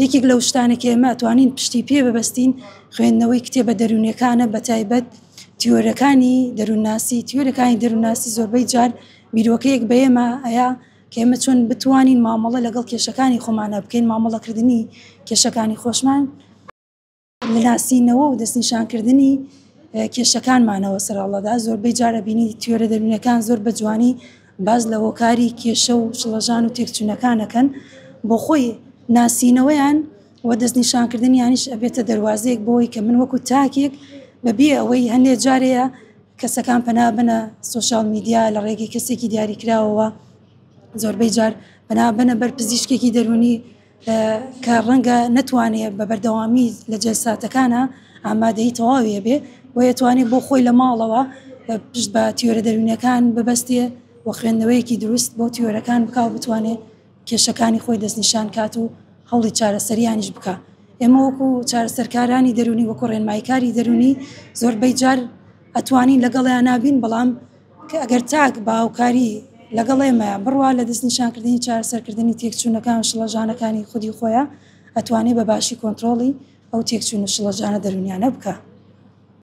یەکێک لەو شتانێک ئێمە ئەتوانین پشتی پێ ببەستین خوێندنەوەی کتێبە دەرونیەکانە بە تایبەت تیۆرەکانی دەروونناسی تیۆرەکانی دەروونناسی زۆربەی جار بیرۆکەیەک بە ئێمە ئەیە کە ئێمە چۆن بتوانین مامەڵە لەگەڵ کێشەکانی خۆمانە بکەین مامەڵەکردنی کێشەکانی خۆشمان لە ناسینەوە و دەستنیشانکردنی کێشەکانمانەوە سەرەڵەدا زۆربەی جارە بینی تیۆرە دەرونیەکان زۆر بە جوانی باز لە هۆکاری کێشە و شڵەژان و تێکچوونەکانەکەن بۆ خۆی ناسینەوەیان و دەستنیشانکردنیانیش ئەبێتە دەواازەیەک بۆی کە من وەکو تاکێک بەبێ ئەوەی هەندێک جارەیە کەسەکان پەنابنە سوۆشال میدیا لە ڕێگەی کەسێکی دیاریکراوەوە زۆربەی جار پەنابنە بەر پزیشکێکی دەرونی کە ڕەنگە نەتوانێت بە بەردەوامی لە جەلساتەکانە ئامادەی تەواویە بێ بۆ یەتوانێت بۆ خۆی لە ماڵەوە پشت بە تیۆرە دەرونیەکان ببەستێ و خوێندنەوەیەکی دروست بۆ تیۆرەکان بکاو بتوانێت کێشەکانی خۆی دەستنیشان کات و هەوڵی چارەسەریانیش بکە. ئێمە وەکو چارەسەرکارانی دەرونی وەکو ڕێنماییکاری دەرونی زۆربەی جار ئەتوانین لەگەڵیان نابین بەڵام ئەگەر تاک باوکاری لەگەڵ ئێمە بڕوا لە دەستنیشانکردنی چارەسەرکردنی تێکچوونەکان شڵەژانەکانی خودی خۆیان ئەتوانێت بە باشی کۆنتترۆڵی ئەو تێکچوون و شڵەژانە دەرونیانە بکە.